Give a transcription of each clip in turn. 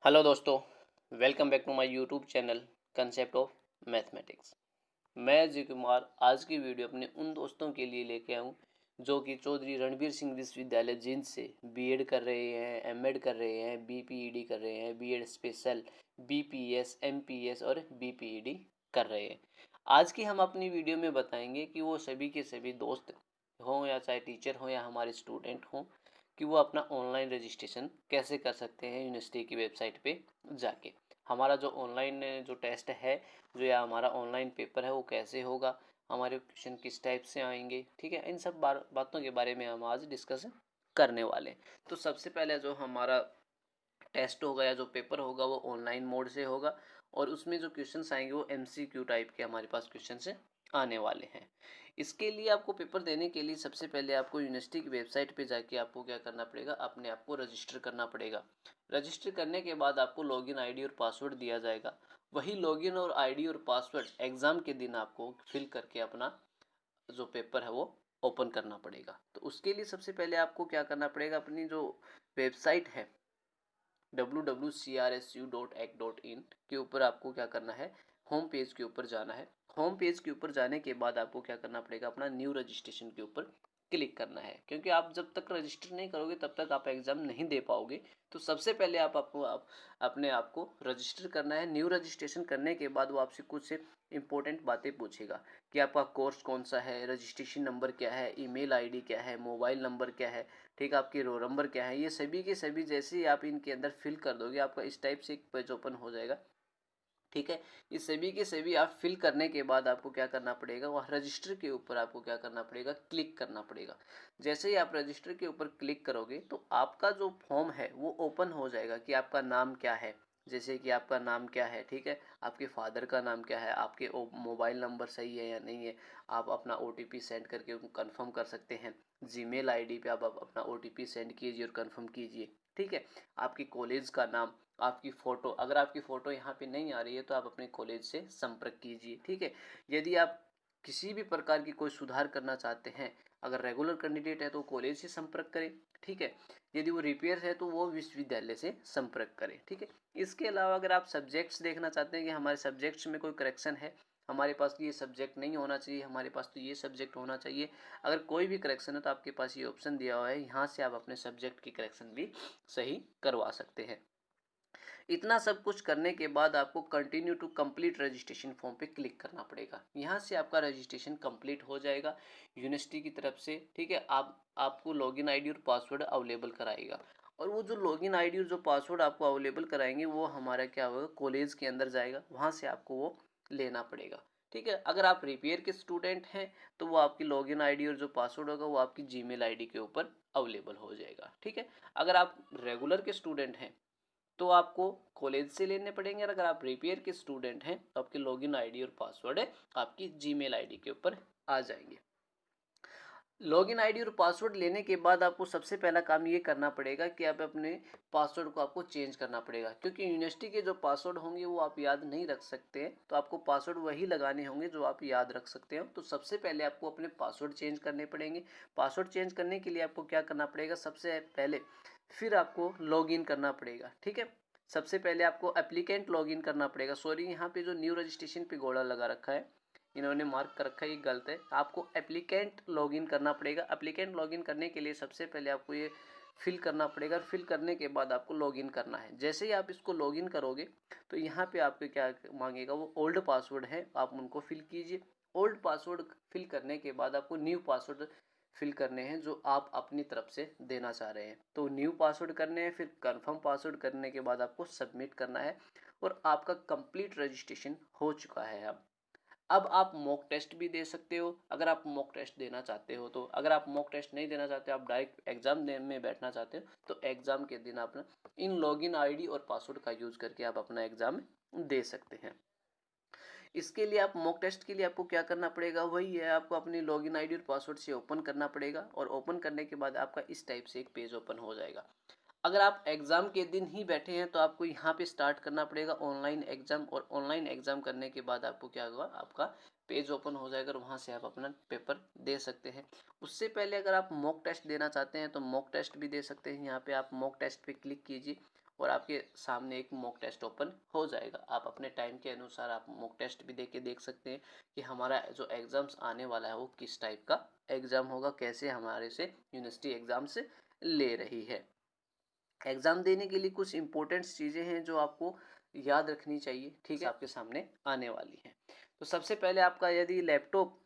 Hello दोस्तों, welcome back to my YouTube channel concept of mathematics. मैं अजय कुमार आज की वीडियो अपने उन दोस्तों के लिए लेके आऊँ जो कि चौधरी रणबीर सिंह विश्वविद्यालय जींद से बीएड कर रहे हैं, एमएड कर रहे हैं, बीपीईडी कर रहे हैं, बीएड स्पेशल, बीपीएस, एमपीएस और बीपीईडी कर रहे हैं। आज की हम अपनी वीडियो में बताएंगे कि वो सभी के सभी दोस्त हों या चाहे टीचर हों या हमारे स्टूडेंट हों कि वो अपना ऑनलाइन रजिस्ट्रेशन कैसे कर सकते हैं यूनिवर्सिटी की वेबसाइट पे जाके। हमारा जो ऑनलाइन जो टेस्ट है, जो या हमारा ऑनलाइन पेपर है, वो कैसे होगा, हमारे क्वेश्चन किस टाइप से आएंगे, ठीक है। इन सब बातों के बारे में हम आज डिस्कस करने वाले हैं। तो सबसे पहले जो हमारा टेस्ट होगा या जो पेपर होगा वो ऑनलाइन मोड से होगा और उसमें जो क्वेश्चंस आएंगे वो एमसीक्यू टाइप के हमारे पास क्वेश्चन से आने वाले हैं। इसके लिए आपको पेपर देने के लिए सबसे पहले आपको यूनिवर्सिटी की वेबसाइट पे जाके आपको क्या करना पड़ेगा, अपने आप को रजिस्टर करना पड़ेगा। रजिस्टर करने के बाद आपको लॉगिन आईडी और पासवर्ड दिया जाएगा। वही लॉगिन और आईडी और पासवर्ड एग्जाम के दिन आपको फिल करके अपना जो पेपर है वो ओपन करना पड़ेगा। तो उसके लिए सबसे पहले आपको क्या करना पड़ेगा, अपनी जो वेबसाइट है www.crsu.ac.in के ऊपर आपको क्या करना है, होम पेज के ऊपर जाना है। होम पेज के ऊपर जाने के बाद आपको क्या करना पड़ेगा, अपना न्यू रजिस्ट्रेशन के ऊपर क्लिक करना है, क्योंकि आप जब तक रजिस्टर नहीं करोगे तब तक आप एग्जाम नहीं दे पाओगे। तो सबसे पहले आप अपने आप को रजिस्टर करना है। न्यू रजिस्ट्रेशन करने के बाद वो आपसे कुछ से इंपॉर्टेंट बातें पूछेगा कि आपका कोर्स कौन सा है, रजिस्ट्रेशन नंबर क्या है, ईमेल आईडी क्या है, मोबाइल नंबर क्या है, ठीक है, आपकी रोल नंबर क्या है। ये सभी के सभी जैसे ही आप इनके अंदर फिल कर दोगे आपका इस टाइप से एक पेज ओपन हो जाएगा, ठीक है। ये सभी के सभी आप फिल करने के बाद आपको क्या करना पड़ेगा, वह रजिस्टर के ऊपर आपको क्या करना पड़ेगा, क्लिक करना पड़ेगा। जैसे ही आप रजिस्टर के ऊपर क्लिक करोगे तो आपका जो फॉर्म है वो ओपन हो जाएगा कि आपका नाम क्या है, जैसे कि आपका नाम क्या है, ठीक है, आपके फादर का नाम क्या है, आपके मोबाइल नंबर सही है या नहीं है, आप अपना ओटीपी सेंड करके उनको कंफर्म कर सकते हैं। जीमेल आईडी पे आप अपना ओटीपी सेंड कीजिए और कंफर्म कीजिए, ठीक है। आपकी कॉलेज का नाम, आपकी फ़ोटो, अगर आपकी फ़ोटो यहाँ पे नहीं आ रही है तो आप अपने कॉलेज से संपर्क कीजिए, ठीक है। यदि आप किसी भी प्रकार की कोई सुधार करना चाहते हैं, अगर रेगुलर कैंडिडेट है तो कॉलेज से संपर्क करें, ठीक है। यदि वो रिपेयर है तो वो विश्वविद्यालय से संपर्क करें, ठीक है। इसके अलावा अगर आप सब्जेक्ट्स देखना चाहते हैं कि हमारे सब्जेक्ट्स में कोई करेक्शन है, हमारे पास ये सब्जेक्ट नहीं होना चाहिए, हमारे पास तो ये सब्जेक्ट होना चाहिए, अगर कोई भी करेक्शन है तो आपके पास ये ऑप्शन दिया हुआ है, यहाँ से आप अपने सब्जेक्ट की करेक्शन भी सही करवा सकते हैं। इतना सब कुछ करने के बाद आपको continue to complete registration form पे क्लिक करना पड़ेगा। यहाँ से आपका रजिस्ट्रेशन कंप्लीट हो जाएगा यूनिवर्सिटी की तरफ से, ठीक है। आपको लॉगिन आईडी और पासवर्ड अवेलेबल कराएगा और वो जो लॉगिन आईडी और जो पासवर्ड आपको अवेलेबल कराएंगे वो हमारा क्या होगा, कॉलेज के अंदर जाएगा, वहाँ से आपको वो लेना पड़ेगा, ठीक है। अगर आप रिपेयर के स्टूडेंट हैं तो वो आपकी लॉगिन आईडी और जो पासवर्ड होगा वो आपकी जीमेल आईडी के ऊपर अवेलेबल हो जाएगा, ठीक है। अगर आप रेगुलर के स्टूडेंट हैं तो आपको कॉलेज से लेने पड़ेंगे और अगर आप रिपेयर के स्टूडेंट हैं तो आपकी लॉगिन आईडी और पासवर्ड है आपकी जीमेल आईडी के ऊपर आ जाएंगे। लॉगिन आईडी और पासवर्ड लेने के बाद आपको सबसे पहला काम ये करना पड़ेगा कि आप अपने पासवर्ड को आपको चेंज करना पड़ेगा, क्योंकि यूनिवर्सिटी के जो पासवर्ड होंगे वो आप याद नहीं रख सकते हैं, तो आपको पासवर्ड वही लगाने होंगे जो आप याद रख सकते हो। तो सबसे पहले आपको अपने पासवर्ड चेंज करने पड़ेंगे। पासवर्ड चेंज करने के लिए आपको क्या करना पड़ेगा, सबसे पहले फिर आपको लॉगिन करना पड़ेगा, ठीक है। सबसे पहले आपको एप्लीकेंट लॉगिन करना पड़ेगा। सॉरी, यहाँ पे जो न्यू रजिस्ट्रेशन पे घोड़ा लगा रखा है, इन्होंने मार्क कर रखा है, ये गलत है। आपको एप्लीकेंट लॉगिन करना पड़ेगा। एप्लीकेंट लॉगिन करने के लिए सबसे पहले आपको ये फिल करना पड़ेगा। फिल करने के बाद आपको लॉगिन करना है। जैसे ही आप इसको लॉगिन करोगे तो यहाँ पे आपको क्या मांगेगा, वो ओल्ड पासवर्ड है, आप उनको फिल कीजिए। ओल्ड पासवर्ड फिल करने के बाद आपको न्यू पासवर्ड फिल करने हैं जो आप अपनी तरफ से देना चाह रहे हैं। तो न्यू पासवर्ड करने हैं, फिर कंफर्म पासवर्ड करने के बाद आपको सबमिट करना है और आपका कंप्लीट रजिस्ट्रेशन हो चुका है। अब आप मॉक टेस्ट भी दे सकते हो अगर आप मॉक टेस्ट देना चाहते हो तो। अगर आप मॉक टेस्ट नहीं देना चाहते, आप डायरेक्ट एग्जाम में बैठना चाहते हो तो एग्जाम के दिन आप इन लॉगिन आईडी और पासवर्ड का यूज करके आप अपना एग्जाम दे सकते हैं। इसके लिए आप मॉक टेस्ट के लिए आपको क्या करना पड़ेगा, वही है, आपको अपनी लॉगिन आईडी और पासवर्ड से ओपन करना पड़ेगा और ओपन करने के बाद आपका इस टाइप से एक पेज ओपन हो जाएगा। अगर आप एग्ज़ाम के दिन ही बैठे हैं तो आपको यहाँ पे स्टार्ट करना पड़ेगा ऑनलाइन एग्ज़ाम, और ऑनलाइन एग्ज़ाम करने के बाद आपको क्या होगा, आपका पेज ओपन हो जाएगा और वहाँ से आप अपना पेपर दे सकते हैं। उससे पहले अगर आप मॉक टेस्ट देना चाहते हैं तो मॉक टेस्ट भी दे सकते हैं। यहाँ पे आप मॉक टेस्ट पे क्लिक कीजिए और आपके सामने एक मॉक टेस्ट ओपन हो जाएगा। आप अपने टाइम के अनुसार आप मॉक टेस्ट भी देख सकते हैं कि हमारा जो एग्ज़ाम्स आने वाला है वो किस टाइप का एग्ज़ाम होगा, कैसे हमारे से यूनिवर्सिटी एग्ज़ाम से ले रही है। एग्ज़ाम देने के लिए कुछ इंपॉर्टेंट्स चीज़ें हैं जो आपको याद रखनी चाहिए, ठीक है, आपके सामने आने वाली हैं। तो सबसे पहले आपका यदि लैपटॉप,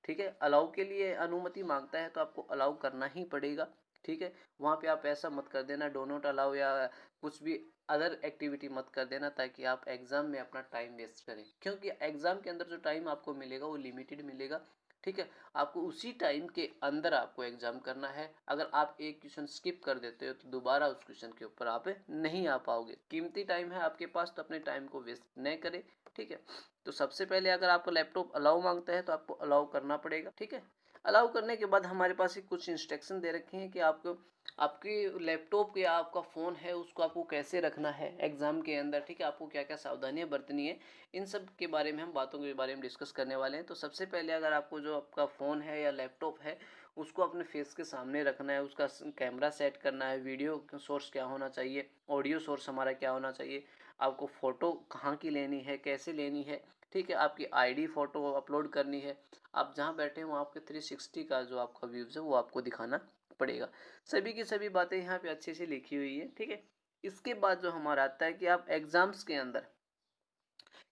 ठीक है, अलाउ के लिए अनुमति मांगता है तो आपको अलाउ करना ही पड़ेगा, ठीक है। वहाँ पे आप ऐसा मत कर देना डो नॉट अलाउ या कुछ भी अदर एक्टिविटी मत कर देना ताकि आप एग्ज़ाम में अपना टाइम वेस्ट करें, क्योंकि एग्ज़ाम के अंदर जो टाइम आपको मिलेगा वो लिमिटेड मिलेगा, ठीक है। आपको उसी टाइम के अंदर आपको एग्ज़ाम करना है। अगर आप एक क्वेश्चन स्किप कर देते हो तो दोबारा उस क्वेश्चन के ऊपर आप नहीं आ पाओगे। कीमती टाइम है आपके पास तो अपने टाइम को वेस्ट नहीं करें, ठीक है। तो सबसे पहले अगर आपको लैपटॉप अलाउ मांगता है तो आपको अलाउ करना पड़ेगा, ठीक है। अलाउ करने के बाद हमारे पास कुछ इंस्ट्रक्शन दे रखे हैं कि आपको आपकी लैपटॉप या आपका फ़ोन है उसको आपको कैसे रखना है एग्ज़ाम के अंदर, ठीक है। आपको क्या क्या सावधानियां बरतनी है, इन सब के बारे में हम बातों के बारे में डिस्कस करने वाले हैं। तो सबसे पहले अगर आपको जो आपका फ़ोन है या लैपटॉप है उसको अपने फेस के सामने रखना है, उसका कैमरा सेट करना है, वीडियो सोर्स क्या होना चाहिए, ऑडियो सोर्स हमारा क्या होना चाहिए, आपको फ़ोटो कहाँ की लेनी है, कैसे लेनी है, ठीक है। आपकी आईडी फ़ोटो अपलोड करनी है, आप जहाँ बैठे हैं वहाँ आपके 360 का जो आपका व्यूज़ है वो आपको दिखाना पड़ेगा। सभी की सभी बातें यहाँ पे अच्छे से लिखी हुई है, ठीक है। इसके बाद जो हमारा आता है कि आप एग्ज़ाम्स के अंदर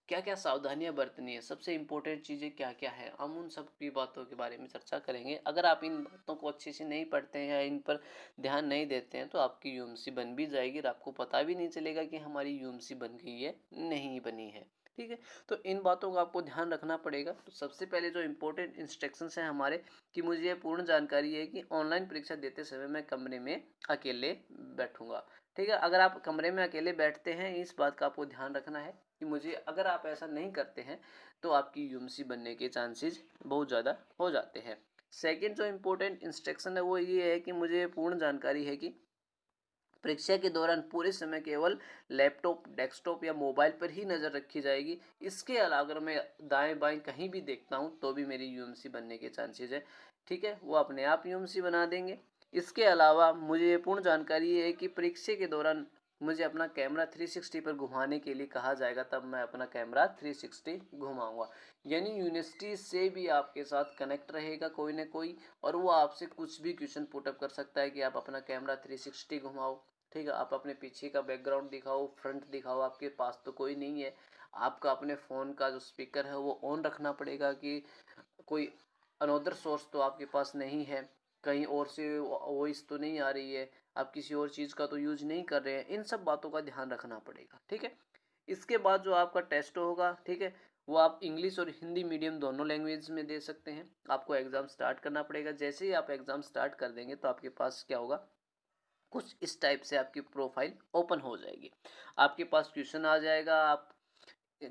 क्या क्या सावधानियां बरतनी है, सबसे इंपॉर्टेंट चीज़ें क्या क्या है, हम उन सब की बातों के बारे में चर्चा करेंगे। अगर आप इन बातों को अच्छे से नहीं पढ़ते हैं या इन पर ध्यान नहीं देते हैं तो आपकी यूएमसी बन भी जाएगी और आपको पता भी नहीं चलेगा कि हमारी यूएमसी बन गई है नहीं बनी है, ठीक है। तो इन बातों का आपको ध्यान रखना पड़ेगा। तो सबसे पहले जो इम्पोर्टेंट इंस्ट्रक्शंस हैं हमारे कि मुझे ये पूर्ण जानकारी है कि ऑनलाइन परीक्षा देते समय मैं कमरे में अकेले बैठूंगा, ठीक है। अगर आप कमरे में अकेले बैठते हैं इस बात का आपको ध्यान रखना है कि मुझे, अगर आप ऐसा नहीं करते हैं तो आपकी यूएमसी बनने के चांसेस बहुत ज़्यादा हो जाते हैं। सेकंड जो इम्पोर्टेंट इंस्ट्रक्शन है वो ये है कि मुझे पूर्ण जानकारी है कि परीक्षा के दौरान पूरे समय केवल लैपटॉप, डेस्कटॉप या मोबाइल पर ही नज़र रखी जाएगी। इसके अलावा अगर मैं दाएं बाएं कहीं भी देखता हूं तो भी मेरी यूएमसी बनने के चांसेस है, ठीक है। वो अपने आप यूएमसी बना देंगे। इसके अलावा मुझे पूर्ण जानकारी है कि परीक्षा के दौरान मुझे अपना कैमरा 360 पर घुमाने के लिए कहा जाएगा, तब मैं अपना कैमरा 360 घुमाऊंगा। यानी यूनिवर्सिटी से भी आपके साथ कनेक्ट रहेगा कोई ना कोई और वो आपसे कुछ भी क्वेश्चन पुटअप कर सकता है कि आप अपना कैमरा 360 घुमाओ, ठीक है। आप अपने पीछे का बैकग्राउंड दिखाओ, फ्रंट दिखाओ, आपके पास तो कोई नहीं है। आपका अपने फ़ोन का जो स्पीकर है वो ऑन रखना पड़ेगा कि कोई अनदर सोर्स तो आपके पास नहीं है, कहीं और से वॉइस तो नहीं आ रही है, आप किसी और चीज़ का तो यूज नहीं कर रहे हैं। इन सब बातों का ध्यान रखना पड़ेगा, ठीक है। इसके बाद जो आपका टेस्ट होगा, ठीक है, वो आप इंग्लिश और हिंदी मीडियम दोनों लैंग्वेज में दे सकते हैं। आपको एग्ज़ाम स्टार्ट करना पड़ेगा। जैसे ही आप एग्ज़ाम स्टार्ट कर देंगे तो आपके पास क्या होगा, कुछ इस टाइप से आपकी प्रोफाइल ओपन हो जाएगी। आपके पास क्वेश्चन आ जाएगा, आप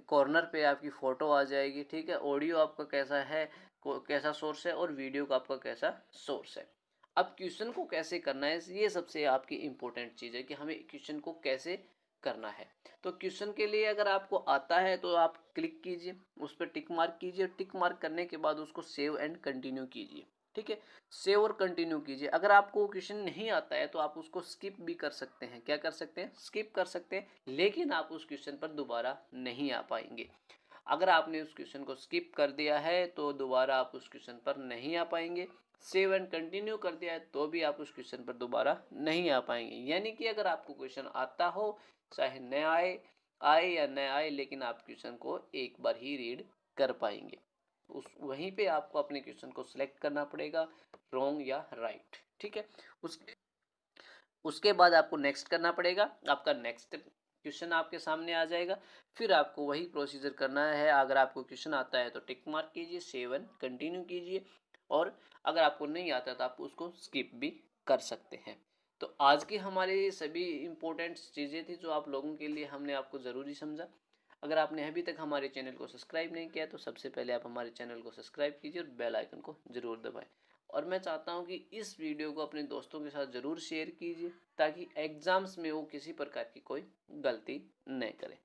कॉर्नर पे आपकी फ़ोटो आ जाएगी, ठीक है। ऑडियो आपका कैसा है, कैसा सोर्स है और वीडियो का आपका कैसा सोर्स है। अब क्वेश्चन को कैसे करना है ये सबसे आपकी इम्पोर्टेंट चीज़ है कि हमें क्वेश्चन को कैसे करना है। तो क्वेश्चन के लिए अगर आपको आता है तो आप क्लिक कीजिए, उस पर टिक मार्क कीजिए, टिक मार्क करने के बाद उसको सेव एंड कंटिन्यू कीजिए, ठीक है। सेव और कंटिन्यू कीजिए। अगर आपको क्वेश्चन नहीं आता है तो आप उसको स्किप भी कर सकते हैं। क्या कर सकते हैं, स्किप कर सकते हैं, लेकिन आप उस क्वेश्चन पर दोबारा नहीं आ पाएंगे। अगर आपने उस क्वेश्चन को स्किप कर दिया है तो दोबारा आप उस क्वेश्चन पर नहीं आ पाएंगे। सेव एंड कंटिन्यू कर दिया है तो भी आप उस क्वेश्चन पर दोबारा नहीं आ पाएंगे। यानी कि अगर आपको क्वेश्चन आता हो, चाहे न आए या न आए, लेकिन आप क्वेश्चन को एक बार ही रीड कर पाएंगे। उस वहीं पे आपको अपने क्वेश्चन को सिलेक्ट करना पड़ेगा, रॉन्ग या राइट, ठीक है। उसके बाद आपको नेक्स्ट करना पड़ेगा। आपका नेक्स्ट क्वेश्चन आपके सामने आ जाएगा। फिर आपको वही प्रोसीजर करना है। अगर आपको क्वेश्चन आता है तो टिक मार्क कीजिए, सेव एंड कंटिन्यू कीजिए, और अगर आपको नहीं आता तो आप उसको स्किप भी कर सकते हैं। तो आज की हमारी सभी इंपॉर्टेंट चीज़ें थी जो आप लोगों के लिए हमने आपको ज़रूरी समझा। अगर आपने अभी तक हमारे चैनल को सब्सक्राइब नहीं किया तो सबसे पहले आप हमारे चैनल को सब्सक्राइब कीजिए और बेल आइकन को ज़रूर दबाएं। और मैं चाहता हूं कि इस वीडियो को अपने दोस्तों के साथ ज़रूर शेयर कीजिए ताकि एग्ज़ाम्स में वो किसी प्रकार की कोई गलती नहीं करें।